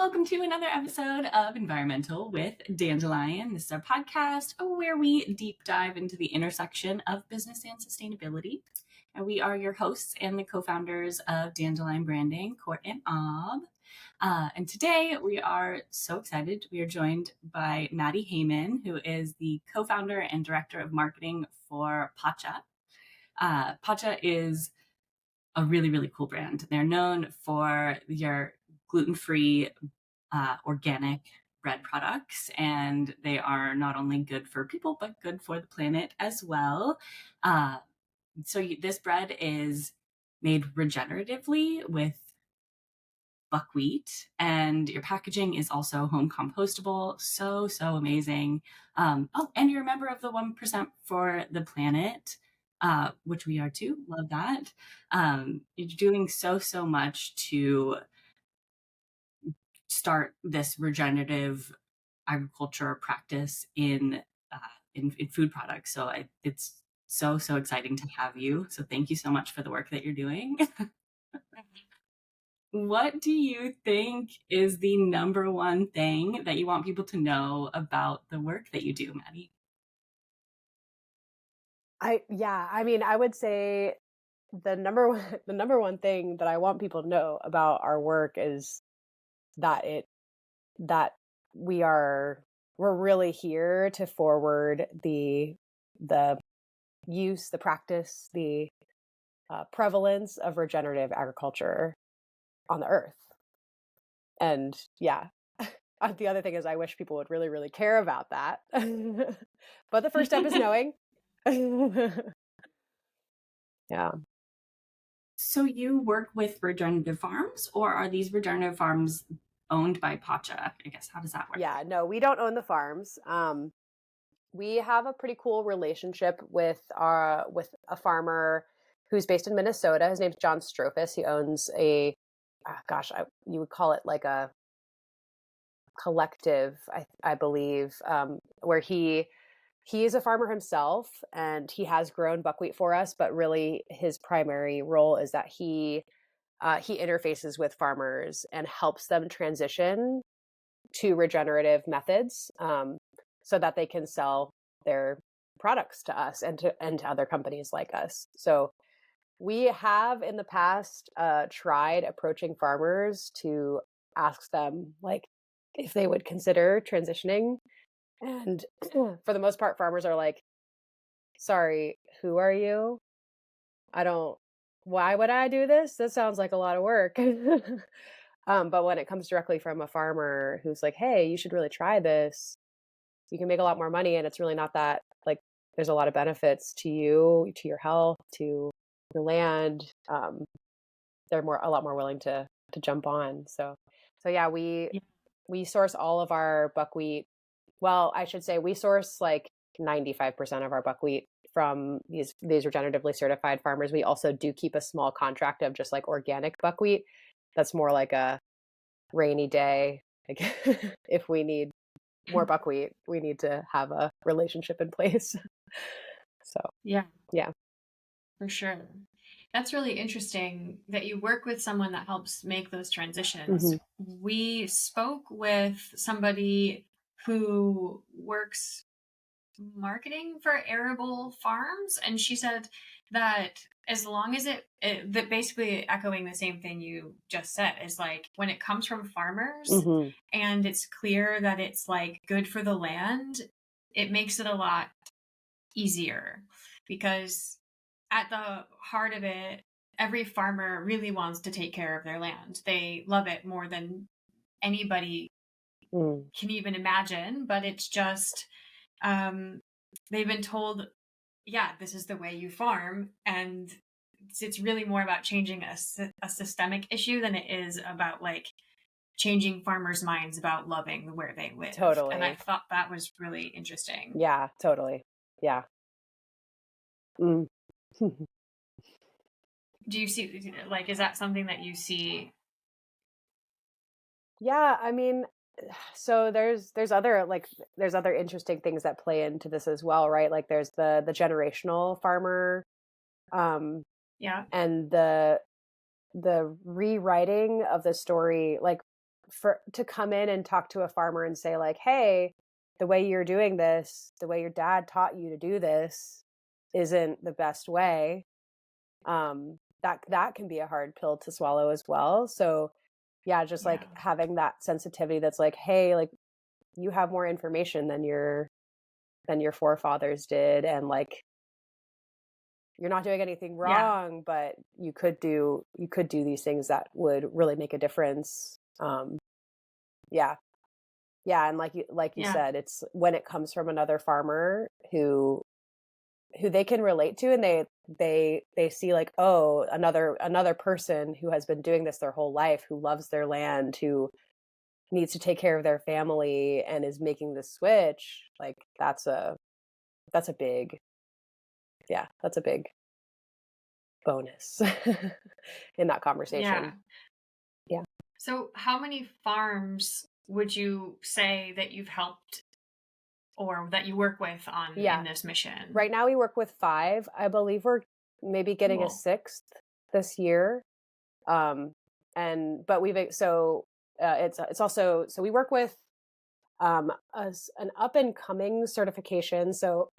welcome to another episode of EnvironMental with Dandelion. This is our podcast where we deep dive into the intersection of business and sustainability. And we are your hosts and the co-founders of Dandelion Branding, Court and Ob. And today we are so excited. We are joined by Maddie Hamann, who is the co-founder and director of marketing for PACHA. PACHA is a really, really cool brand. They're known for your gluten-free organic bread products, and they are not only good for people but good for the planet as well. This bread is made regeneratively with buckwheat, and your packaging is also home compostable. So amazing. And you're a member of the 1% for the planet, which we are too. Love that. You're doing so much to start this regenerative agriculture practice in food products. So it's so exciting to have you. So thank you so much for the work that you're doing. What do you think is the number one thing that you want people to know about the work that you do, Maddie? I would say the number one thing that I want people to know about our work is that we're really here to forward the use, the practice, the prevalence of regenerative agriculture on the earth. And the other thing is I wish people would really, really care about that. But the first step is knowing. Yeah. So you work with regenerative farms, or are these regenerative farms owned by PACHA? I guess, how does that work? Yeah, no, we don't own the farms. We have a pretty cool relationship with a farmer who's based in Minnesota. His name's John Strophus. He owns you would call it like a collective, I believe, where he is a farmer himself, and he has grown buckwheat for us. But really, his primary role is that he interfaces with farmers and helps them transition to regenerative methods, so that they can sell their products to us and to other companies like us. So we have in the past tried approaching farmers to ask them like if they would consider transitioning. And for the most part, farmers are like, sorry, who are you? Why would I do this? This sounds like a lot of work. But when it comes directly from a farmer who's like, hey, you should really try this, you can make a lot more money, and it's really not that, like, there's a lot of benefits to you, to your health, to your land. They're a lot more willing to jump on. So yeah, we source all of our buckwheat. Well, I should say we source like 95% of our buckwheat from these regeneratively certified farmers. We also do keep a small contract of just like organic buckwheat. That's more like a rainy day. Like if we need more buckwheat, we need to have a relationship in place. So yeah, yeah, for sure. That's really interesting that you work with someone that helps make those transitions. Mm-hmm. We spoke with somebody who works marketing for arable farms, and she said that as long as that basically echoing the same thing you just said, is like when it comes from farmers mm-hmm. and it's clear that it's like good for the land, it makes it a lot easier, because at the heart of it, every farmer really wants to take care of their land. They love it more than anybody can even imagine, but it's just they've been told, yeah, this is the way you farm, and it's really more about changing a systemic issue than it is about like changing farmers' minds about loving where they live. Totally. And I thought that was really interesting. Yeah, totally. Yeah. Do you see, like, is that something that you see? Yeah, I mean, so there's other interesting things that play into this as well, right? Like there's the generational farmer, Yeah. and the rewriting of the story. Like to come in and talk to a farmer and say like, hey, the way you're doing this, the way your dad taught you to do this isn't the best way. That can be a hard pill to swallow as well. So yeah, just like having that sensitivity that's like, hey, like you have more information than your forefathers did, and like you're not doing anything wrong, but you could do these things that would really make a difference. Yeah. And like you said, it's when it comes from another farmer who they can relate to, and they see like, oh, another person who has been doing this their whole life, who loves their land, who needs to take care of their family and is making the switch. Like that's a big bonus in that conversation. Yeah. So how many farms would you say that you've helped or that you work with on in this mission? Right now we work with 5. I believe we're maybe getting a 6th this year. But it's also, so we work with an up and coming certification. So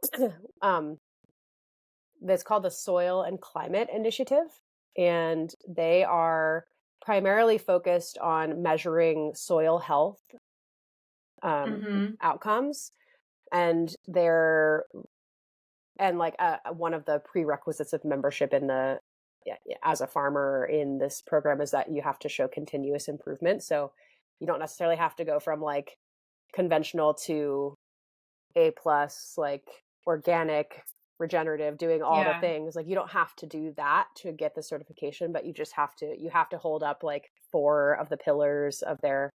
that's called the Soil and Climate Initiative, and they are primarily focused on measuring soil health outcomes, and one of the prerequisites of membership in the as a farmer in this program is that you have to show continuous improvement. So you don't necessarily have to go from like conventional to A+, like organic, regenerative, doing all the things. Like you don't have to do that to get the certification, but you just have to hold up like 4 of the pillars of their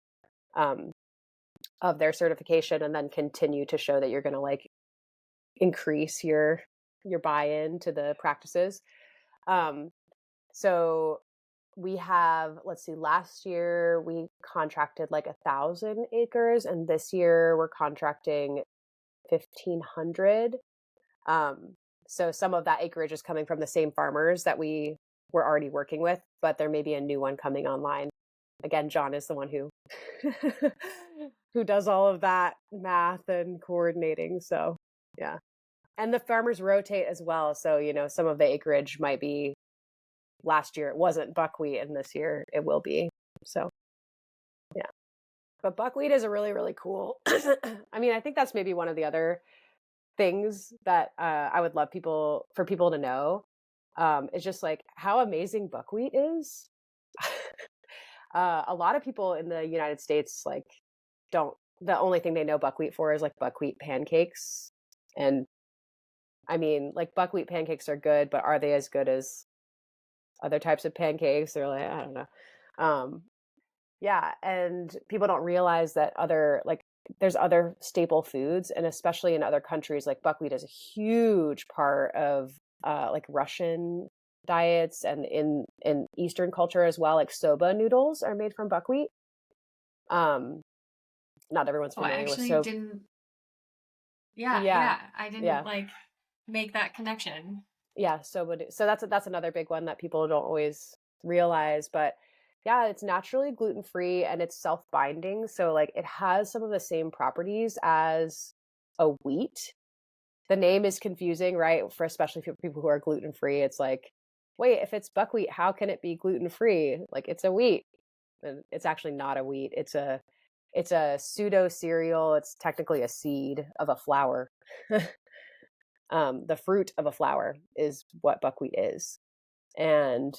certification, and then continue to show that you're going to like increase your buy-in to the practices. So we have, let's see, last year we contracted like 1,000 acres, and this year we're contracting 1,500. So some of that acreage is coming from the same farmers that we were already working with, but there may be a new one coming online. Again, John is the one who who does all of that math and coordinating. So yeah. And the farmers rotate as well. So, you know, some of the acreage might be, last year it wasn't buckwheat, and this year it will be. So yeah. But buckwheat is a really, really cool. I mean, I think that's maybe one of the other things that I would love for people to know. Is just like how amazing buckwheat is. A lot of people in the United States like the only thing they know buckwheat for is like buckwheat pancakes. And I mean, like buckwheat pancakes are good, but are they as good as other types of pancakes? They're like, I don't know. Yeah. And people don't realize that there's other staple foods, and especially in other countries, like buckwheat is a huge part of like Russian diets, and in Eastern culture as well. Like soba noodles are made from buckwheat. Not everyone's familiar with soba. I didn't like make that connection. Yeah, so that's another big one that people don't always realize. But yeah, it's naturally gluten-free and it's self-binding. So like it has some of the same properties as a wheat. The name is confusing, right? Especially for people who are gluten-free. It's like, wait, if it's buckwheat, how can it be gluten-free? Like it's a wheat. And it's actually not a wheat. It's a pseudo cereal. It's technically a seed of a flower. The fruit of a flower is what buckwheat is. And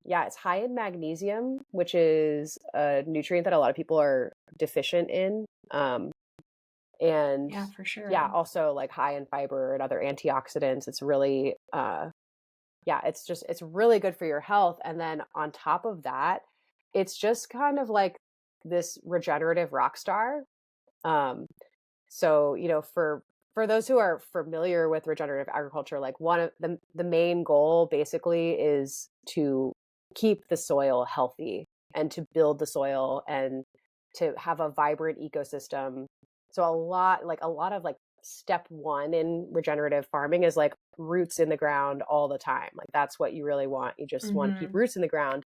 it's high in magnesium, which is a nutrient that a lot of people are deficient in. And yeah, for sure. Yeah, also like high in fiber and other antioxidants. It's really, it's really good for your health. And then on top of that, it's just kind of like this regenerative rock star. So, you know, for those who are familiar with regenerative agriculture, like one of the main goal basically is to keep the soil healthy and to build the soil and to have a vibrant ecosystem. So a lot of step 1 in regenerative farming is like roots in the ground all the time. Like that's what you really want. You just want to keep roots in the ground.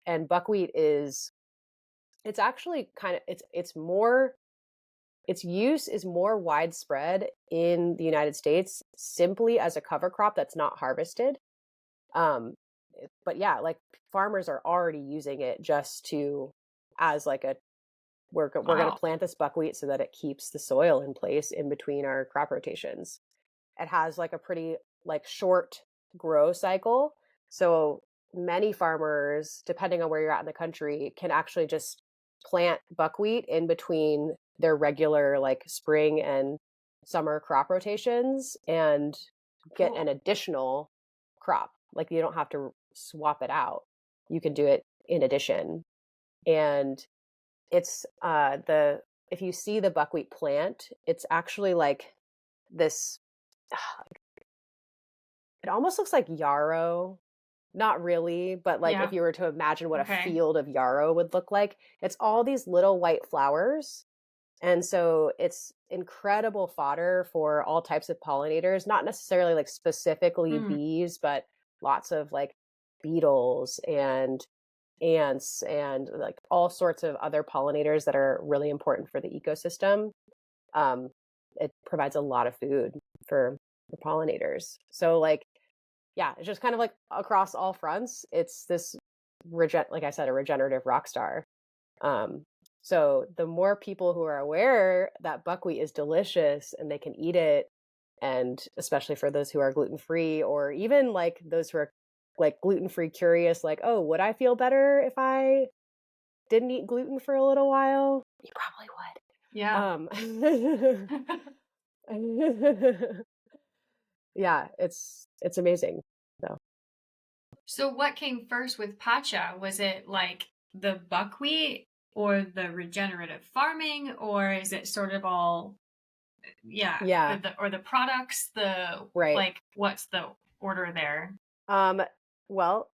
And buckwheat is It's actually kind of it's more its use is more widespread in the United States simply as a cover crop that's not harvested. But yeah, like farmers are already using it just to as like a we're going to Wow. plant this buckwheat so that it keeps the soil in place in between our crop rotations. It has like a pretty like short grow cycle. So many farmers, depending on where you're at in the country, can actually just plant buckwheat in between their regular like spring and summer crop rotations and get Cool. an additional crop. Like you don't have to swap it out. You can do it in addition. And it's the if you see the buckwheat plant, it's actually like this it almost looks like yarrow. Not really, but like if Yeah. you were to imagine what a Okay. field of yarrow would look like, it's all these little white flowers. And so it's incredible fodder for all types of pollinators, not necessarily like specifically Mm. bees, but lots of like beetles and ants and like all sorts of other pollinators that are really important for the ecosystem. Um, it provides a lot of food for the pollinators. So like, yeah, it's just kind of like across all fronts. It's this like I said, a regenerative rock star. Um, so the more people who are aware that buckwheat is delicious and they can eat it, and especially for those who are gluten-free or even like those who are like gluten-free curious, like, oh, would I feel better if I didn't eat gluten for a little while? You Yeah. probably would. Yeah, it's amazing. So So what came first with PACHA? Was it like the buckwheat or the regenerative farming, or is it sort of all, yeah, yeah, or the products, right. like what's the order there? Um, well,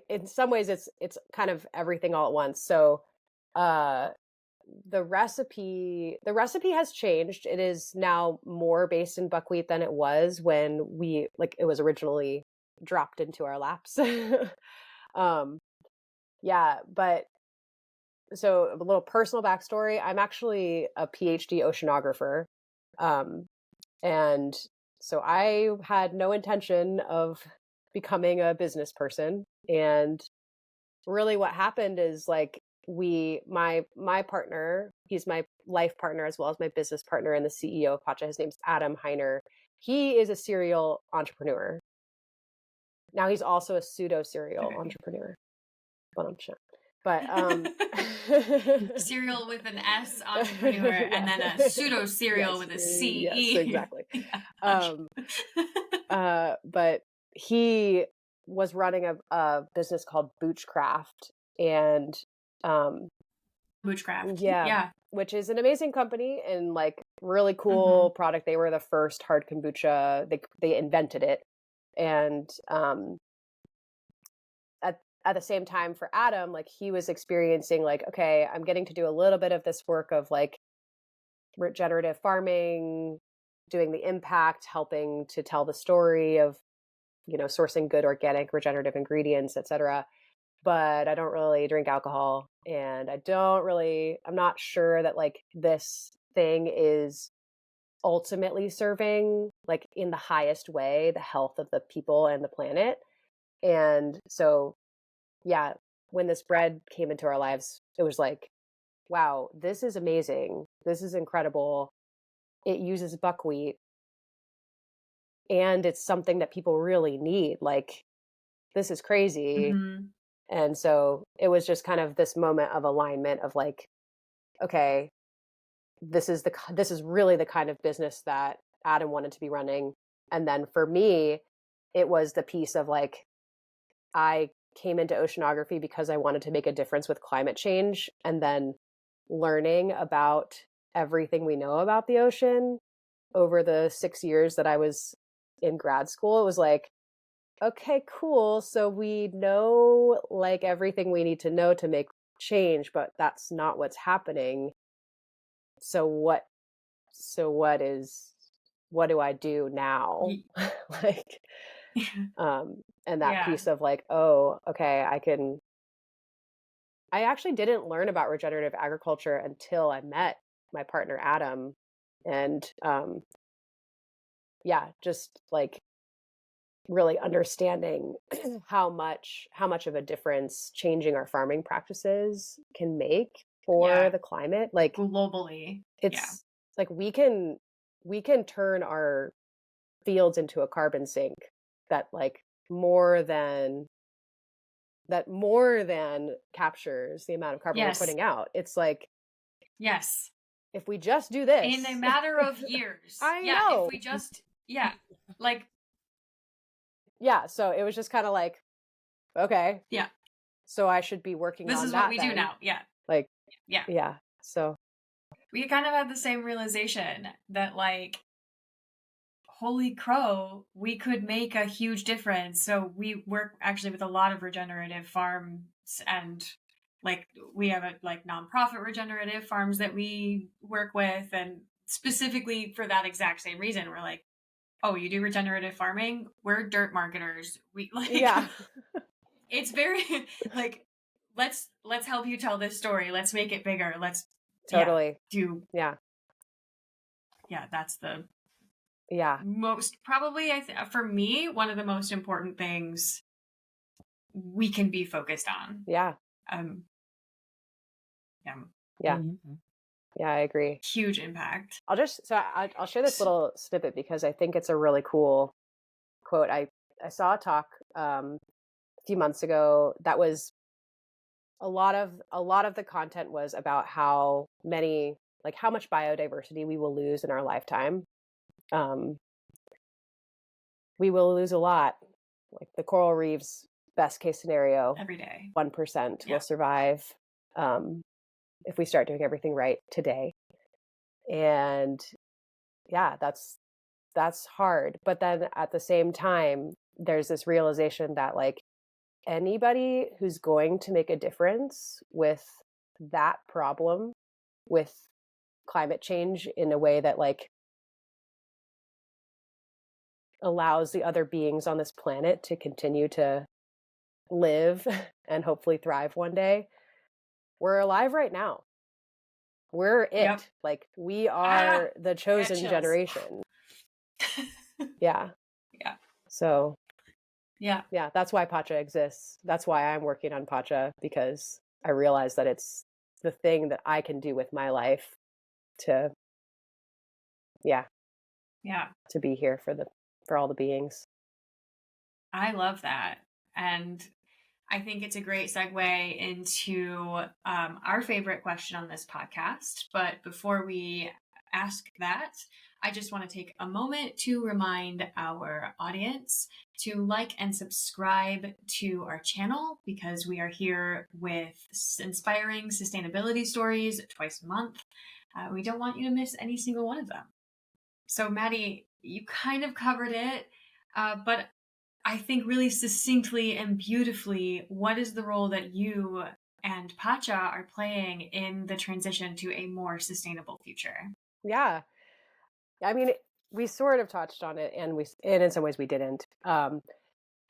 in some ways it's kind of everything all at once. So, uh, the recipe has changed. It is now more based in buckwheat than it was when it was originally dropped into our laps. um, yeah, but so a little personal backstory. I'm actually a PhD oceanographer. Um, and so I had no intention of becoming a business person. And really what happened is like my partner, he's my life partner as well as my business partner and the CEO of Pacha. His name's Adam Heiner. He is a serial entrepreneur. Now he's also a pseudo serial Okay. entrepreneur. But Serial with an S, entrepreneur, and then a pseudo serial yes, with a yes, CE. exactly. Yeah. But he was running a business called Boochcraft, and um, Witchcraft. yeah, Yeah. which is an amazing company and like really Mm-hmm. cool product. They were the first hard kombucha. They invented it, and at the same time for Adam, like he was experiencing like, okay, I'm getting to do a little bit of this work of like regenerative farming, doing the impact, helping to tell the story of, sourcing good organic regenerative ingredients, etc. But I don't really drink alcohol and I'm not sure that like this thing is ultimately serving like in the highest way the health of the people and the planet. And so yeah, when this bread came into our lives, it was like, wow, this is amazing. This is incredible. It uses buckwheat and it's something that people really need. Like, this is crazy. Mm-hmm. And so it was just kind of this moment of alignment of like, okay, this is really the kind of business that Adam wanted to be running. And then for me, it was the piece of like, I came into oceanography because I wanted to make a difference with climate change, and then learning about everything we know about the ocean over the 6 years that I was in grad school, it was like, okay, cool. So we know like everything we need to know to make change, but that's not what's happening. So what do I do now? Like, and that Yeah. piece of like, oh, okay, I actually didn't learn about regenerative agriculture until I met my partner, Adam. And yeah, just like really understanding how much of a difference changing our farming practices can make for the climate. Like globally. it's like we can turn our fields into a carbon sink that more than captures the amount of carbon we're putting out. It's like, yes, if we just do this in a matter of years. I know. If we just like yeah, so it was just kind of like, okay, yeah, so I should be working this on is that what we do now. like yeah so we kind of had the same realization that like, holy crow, we could make a huge difference. So we work actually with a lot of regenerative farms, and like we have a like nonprofit regenerative farms that we work with, and specifically for that exact same reason, we're like, oh, you do regenerative farming? We're dirt marketers. We like it's very like, let's help you tell this story. Let's make it bigger. Let's totally do that's the most probably for me one of the most important things we can be focused on. I agree. Huge impact. I'll share this little snippet because I think it's a really cool quote. I saw a talk a few months ago that was a lot of the content was about how much biodiversity we will lose in our lifetime. We will lose a lot. Like the coral reefs, best case scenario, every day 1% will survive if we start doing everything right today. And that's hard. But then at the same time, there's this realization that like anybody who's going to make a difference with that problem, with climate change in a way that like allows the other beings on this planet to continue to live and hopefully thrive one day, we're alive right now. We're it. Like we are the chosen generation. So that's why PACHA exists. That's why I'm working on PACHA, because I realize that it's the thing that I can do with my life to to be here for all the beings. I love that. And I think it's a great segue into our favorite question on this podcast. But before we ask that, I just want to take a moment to remind our audience to like and subscribe to our channel, because we are here with inspiring sustainability stories twice a month. We don't want you to miss any single one of them. So Maddie, you kind of covered it, but I think really succinctly and beautifully, what is the role that you and PACHA are playing in the transition to a more sustainable future? Yeah. I mean, we sort of touched on it, and in some ways we didn't,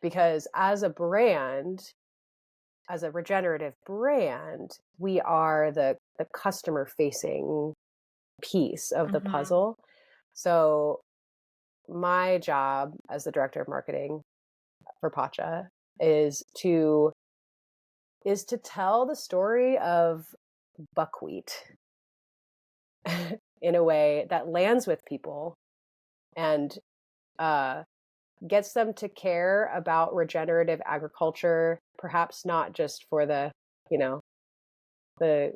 because as a brand, as a regenerative brand, we are the customer facing piece of the puzzle. So my job as the director of marketing for PACHA is to tell the story of buckwheat in a way that lands with people and gets them to care about regenerative agriculture, perhaps not just for the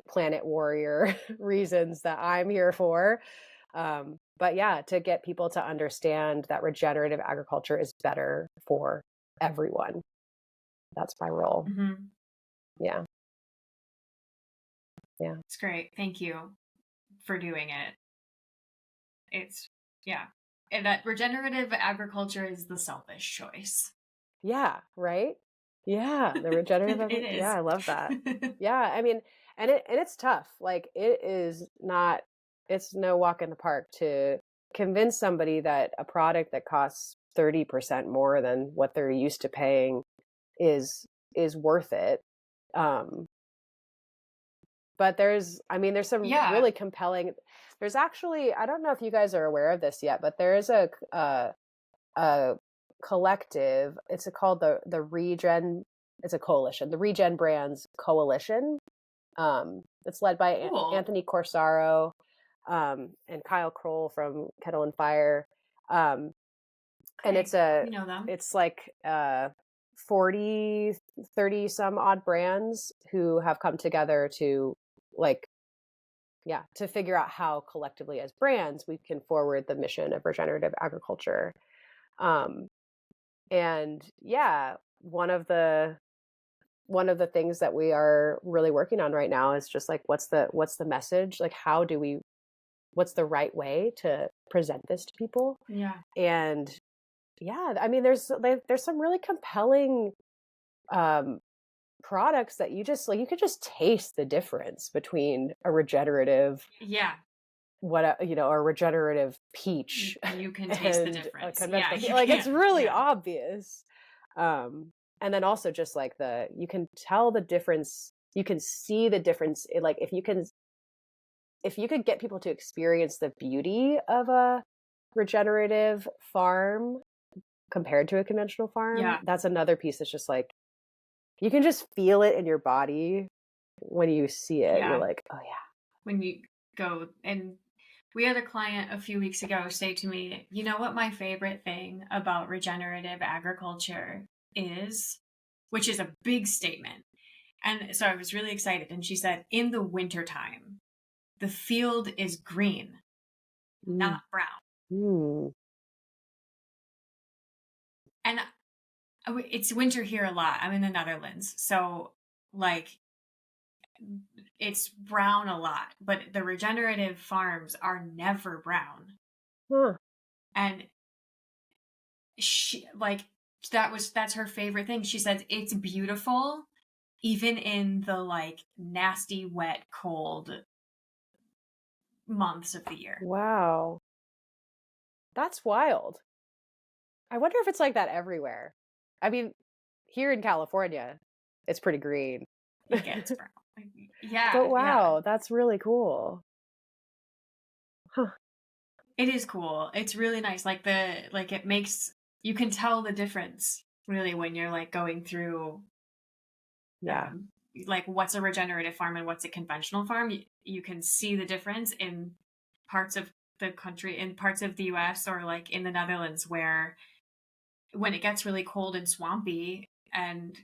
planet warrior reasons that I'm here for, but to get people to understand that regenerative agriculture is better for everyone. That's my role. Yeah. It's great. Thank you for doing it. It's and that regenerative agriculture is the selfish choice. Yeah, right? Yeah, the regenerative it is. Yeah, I love that. I mean, and it's tough. Like it's no walk in the park to convince somebody that a product that costs 30% more than what they're used to paying is worth it. But there's some Yeah. really compelling, there's actually, I don't know if you guys are aware of this yet, but there is a collective, it's called the Regen, it's a coalition, the Regen Brands Coalition. It's led by Cool. Anthony Corsaro, and Kyle Kroll from Kettle and Fire. And it's We know them. it's like 40, 30 some odd brands who have come together to to figure out how collectively as brands we can forward the mission of regenerative agriculture. And yeah, one of the things that we are really working on right now is just like, what's the message? Like, what's the right way to present this to people? Yeah. And yeah, I mean, there's some really compelling products that you could just taste the difference between a regenerative, Yeah. a regenerative peach. You can taste the and difference. It's really obvious. And then also just like you can tell the difference, you can see the difference. Like if you could get people to experience the beauty of a regenerative farm compared to a conventional farm, that's another piece that's just like, you can just feel it in your body when you see it. You're like, oh yeah. When you go, and we had a client a few weeks ago say to me, you know what my favorite thing about regenerative agriculture is, which is a big statement. And so I was really excited. And she said, in the wintertime, the field is green, not brown. And it's winter here a lot. I'm in the Netherlands. So like it's brown a lot, but the regenerative farms are never brown. And she that's her favorite thing. She says it's beautiful even in the like nasty, wet, cold months of the year. Wow. That's wild. I wonder if it's like that everywhere. I mean, here in California, it's pretty green. It gets brown. Yeah. But wow, that's really cool. Huh. It is cool. It's really nice. It makes, you can tell the difference really when you're like going through like what's a regenerative farm and what's a conventional farm. You can see the difference in parts of the country, in parts of the US or like in the Netherlands, where when it gets really cold and swampy and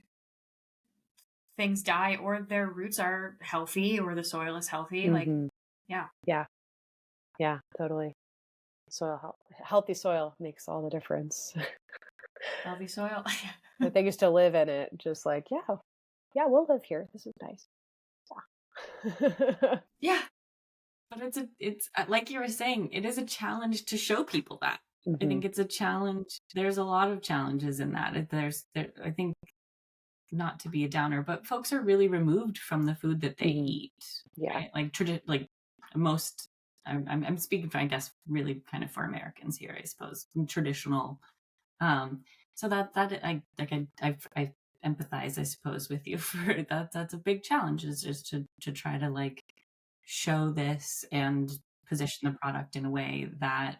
things die or their roots are healthy or the soil is healthy, yeah, totally. Healthy soil makes all the difference. Healthy soil. The thing is to live in it, just like, yeah, we'll live here. This is nice. Yeah. But it's like you were saying, it is a challenge to show people that. I think it's a challenge. There's a lot of challenges in that. I think, not to be a downer, but folks are really removed from the food that they eat. Yeah. Right? Like most, I'm speaking for, I guess, really kind of for Americans here, I suppose, traditional. So that I empathize, I suppose, with you for that. That's a big challenge, is just to try to like show this and position the product in a way that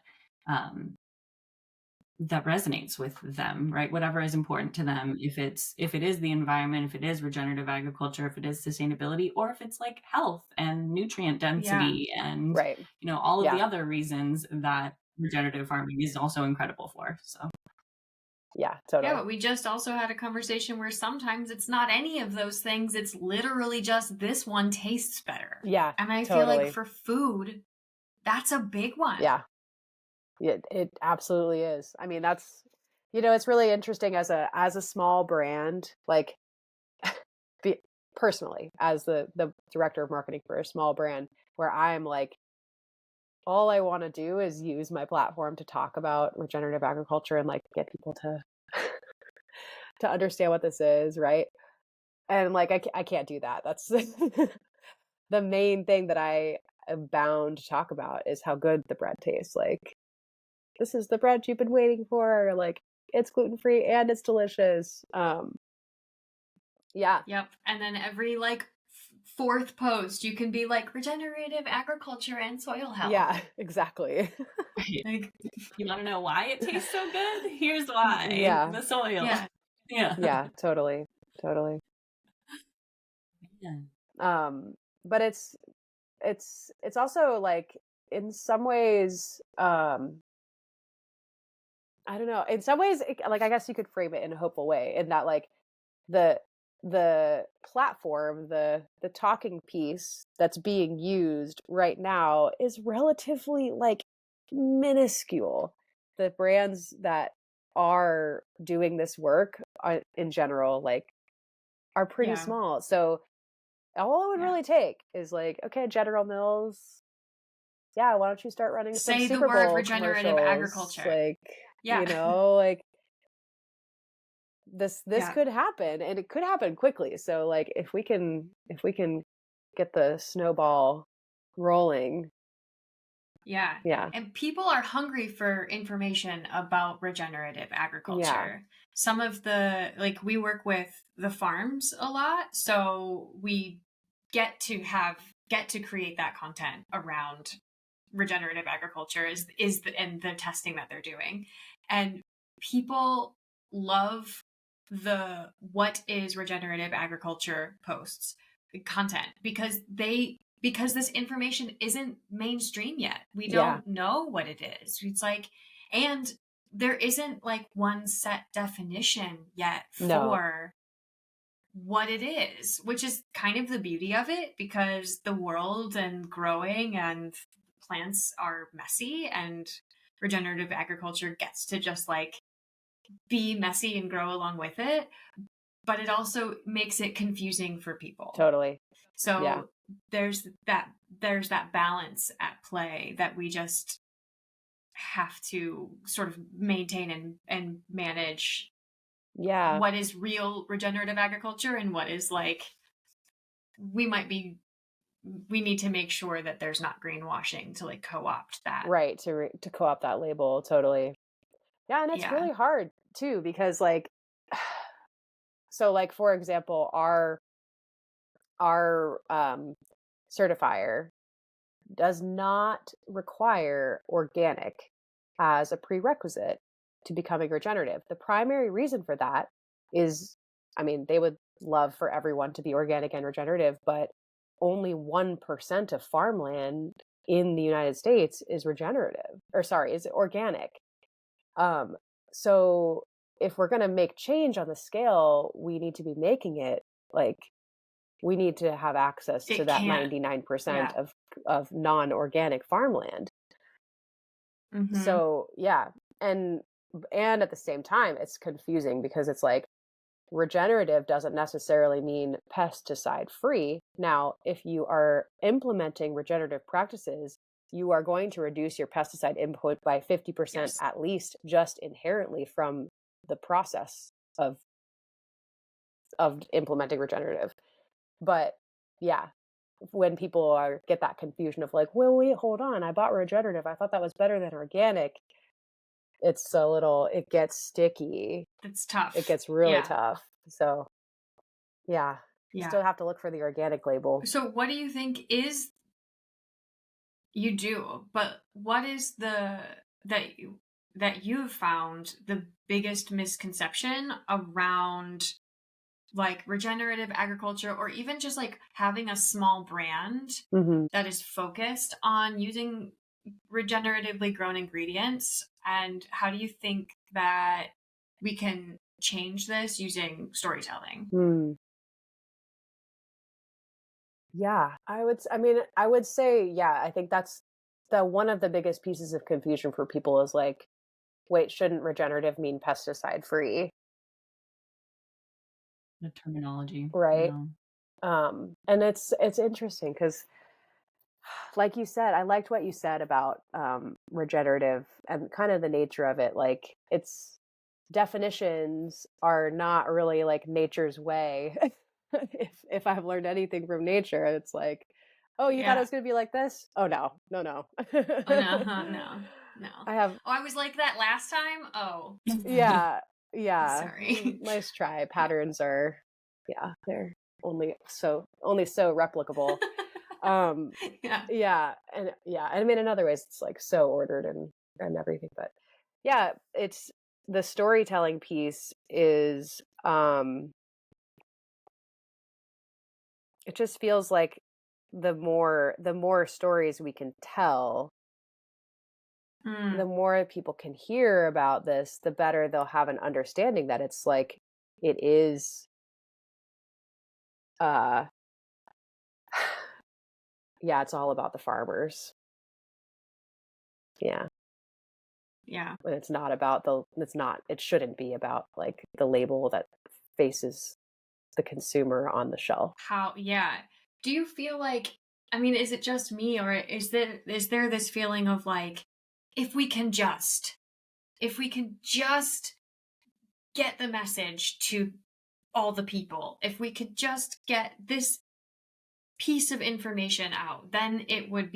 that resonates with them, right? Whatever is important to them, if it is the environment, if it is regenerative agriculture, if it is sustainability, or if it's like health and nutrient density and all of the other reasons that regenerative farming is also incredible for. So yeah, totally. Yeah, but we just also had a conversation where sometimes it's not any of those things. It's literally just this one tastes better. Yeah, and I feel like for food, that's a big one. Yeah. It absolutely is. I mean, that's, it's really interesting as a small brand, like personally, as the director of marketing for a small brand, where I'm like, all I want to do is use my platform to talk about regenerative agriculture and like get people to to understand what this is, right? And like I can't do that. That's the main thing that I am bound to talk about, is how good the bread tastes. Like, this is the bread you've been waiting for. Like, it's gluten-free and it's delicious. Yeah. Yep. And then every like fourth post, you can be like regenerative agriculture and soil health. Yeah, exactly. Like, you want to know why it tastes so good? Here's why. Yeah. The soil. Yeah. Yeah, totally. Yeah. But it's also like in some ways, I don't know, in some ways, like, I guess you could frame it in a hopeful way, in that like the platform, the talking piece that's being used right now is relatively like minuscule. The brands that are doing this work in general, like, are pretty Yeah. small. So all it would Yeah. really take is like, okay, General Mills, yeah, why don't you start running some Say the Super word Bowl regenerative commercials? agriculture. Like, Yeah. you know, like this Yeah. could happen, and it could happen quickly. So like, if we can get the snowball rolling. Yeah. Yeah. And people are hungry for information about regenerative agriculture. Some of the, like, we work with the farms a lot, so we get to create that content around regenerative agriculture and the testing that they're doing. And people love the what is regenerative agriculture posts content because this information isn't mainstream yet. We don't know what it is. It's like, and there isn't like one set definition yet for what it is, which is kind of the beauty of it, because the world and growing and plants are messy, and regenerative agriculture gets to just like be messy and grow along with it. But it also makes it confusing for people. Totally. So there's that balance at play that we just have to sort of maintain and manage. Yeah. What is real regenerative agriculture and what is like, we need to make sure that there's not greenwashing to like co-opt that. Right. To co-opt that label. Totally. Yeah. And it's really hard too, because like, so like, for example, our certifier does not require organic as a prerequisite to becoming regenerative. The primary reason for that is, I mean, they would love for everyone to be organic and regenerative, but only 1% of farmland in the United States is is organic. So if we're going to make change on the scale, we need to be making it like, we need to have access to that 99% of non-organic farmland. Mm-hmm. So yeah. And at the same time, it's confusing because it's like, regenerative doesn't necessarily mean pesticide free. Now, if you are implementing regenerative practices, you are going to reduce your pesticide input by 50% at least, just inherently from the process of implementing regenerative. But yeah, when people get that confusion of like, well, wait, hold on, I bought regenerative, I thought that was better than organic, it gets sticky. It's tough. It gets really tough. So yeah, you still have to look for the organic label. So what do you think is, you do, but what is that you've found the biggest misconception around like regenerative agriculture, or even just like having a small brand that is focused on using regeneratively grown ingredients? And how do you think that we can change this using storytelling? Yeah, I would say, yeah, I think that's one of the biggest pieces of confusion for people is like, wait, shouldn't regenerative mean pesticide free? The terminology. Right. And it's interesting because, like you said, I liked what you said about regenerative and kind of the nature of it. Like, its definitions are not really like nature's way. if I've learned anything from nature, it's like, oh, you thought it was going to be like this? Oh, no. Oh, no. I was like that last time. Oh. Yeah. Sorry. Nice try. Patterns are, they're only so replicable. Yeah. I mean, in other ways it's like so ordered and everything, but yeah, it's the storytelling piece is it just feels like the more stories we can tell, the more people can hear about this, the better they'll have an understanding that it's like it is uh yeah, it's all about the farmers. Yeah. Yeah. And it's not about it shouldn't be about like the label that faces the consumer on the shelf. Do you feel like, I mean, is it just me, or is there this feeling of like, if we can just get the message to all the people, if we could just get this piece of information out, then it would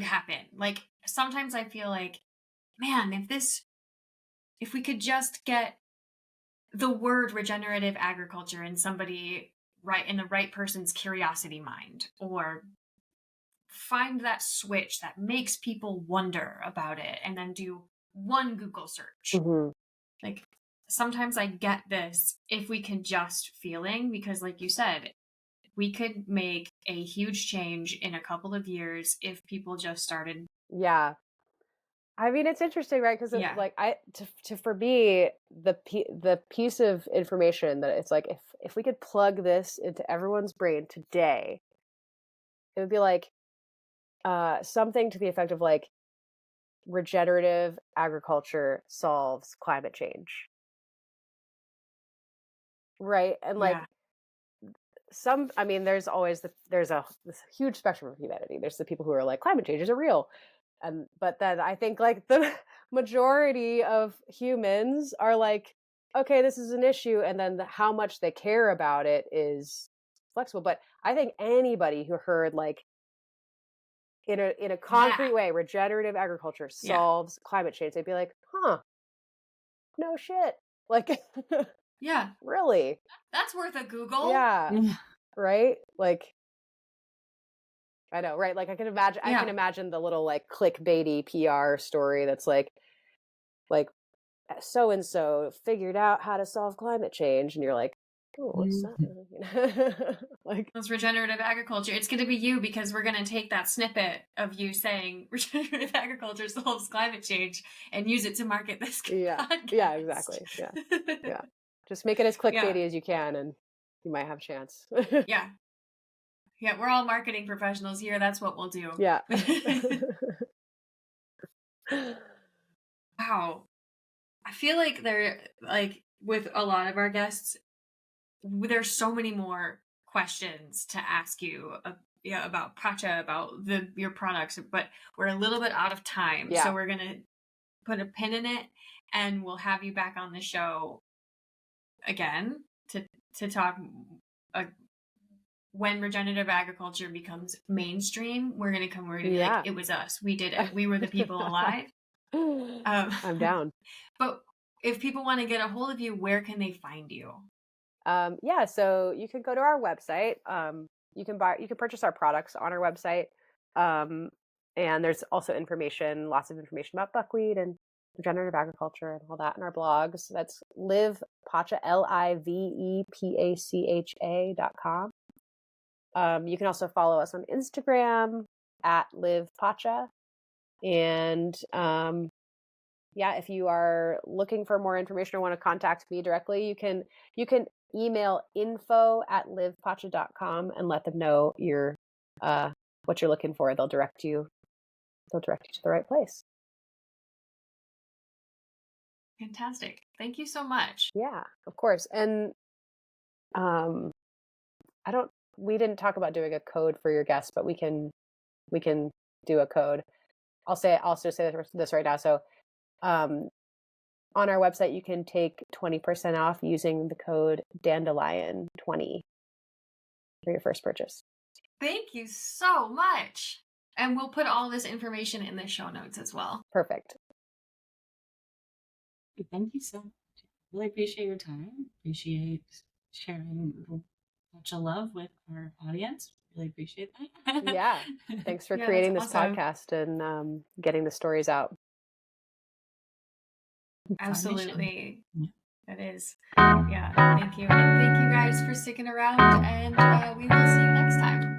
happen. Like, sometimes I feel like, man, if we could just get the word regenerative agriculture in somebody in the right person's curiosity mind, or find that switch that makes people wonder about it, and then do one Google search. Mm-hmm. Like, sometimes I get this if we can just feeling, because like you said, we could make a huge change in a couple of years if people just started. Yeah. I mean, it's interesting, right? Because Yeah. like for me, the piece of information that it's like if we could plug this into everyone's brain today, it would be like something to the effect of like regenerative agriculture solves climate change, right? And like I mean, there's this huge spectrum of humanity. There's the people who are like climate changes are real, but then I think like the majority of humans are like, okay, this is an issue, and then how much they care about it is flexible. But I think anybody who heard like in a concrete way, regenerative agriculture solves climate change, they'd be like, huh, no shit, like, Yeah, really, that's worth a Google. Yeah, right, like. I know, right? Like I can imagine the little like clickbaity PR story that's like so and so figured out how to solve climate change, and you're like, oh, what's that? Like, it's regenerative agriculture. It's going to be you, because we're going to take that snippet of you saying regenerative agriculture solves climate change and use it to market this podcast. Yeah, exactly. Yeah. Just make it as clickbaity as you can, and you might have a chance. Yeah, we're all marketing professionals here. That's what we'll do. Yeah. Wow. I feel like with a lot of our guests, there's so many more questions to ask you about PACHA, about your products, but we're a little bit out of time. Yeah. So we're going to put a pin in it, and we'll have you back on the show again to talk when regenerative agriculture becomes mainstream. We're going to come, we're going to be like, it was us. We did it. We were the people alive. I'm down. But if people want to get a hold of you, where can they find you? Yeah, so you can go to our website. You can purchase our products on our website. And there's also lots of information about buckwheat and regenerative agriculture and all that in our blogs. That's LivePACHA, LivePACHA.com. You can also follow us on Instagram at LivePACHA. And if you are looking for more information or want to contact me directly, you can email info@livepacha.com and let them know what you're looking for. They'll direct you to the right place. Fantastic. Thank you so much. Yeah, of course. And we didn't talk about doing a code for your guests, but we can do a code. I'll say this right now. So on our website, you can take 20% off using the code Dandelion20 for your first purchase. Thank you so much. And we'll put all this information in the show notes as well. Perfect. Thank you so much. Really appreciate your time. Appreciate sharing such a love with our audience. Really appreciate that. Yeah. Thanks for Yeah, creating that's this awesome. podcast and getting the stories out. Absolutely. Yeah. That is. Yeah. Thank you. And thank you guys for sticking around. And we will see you next time.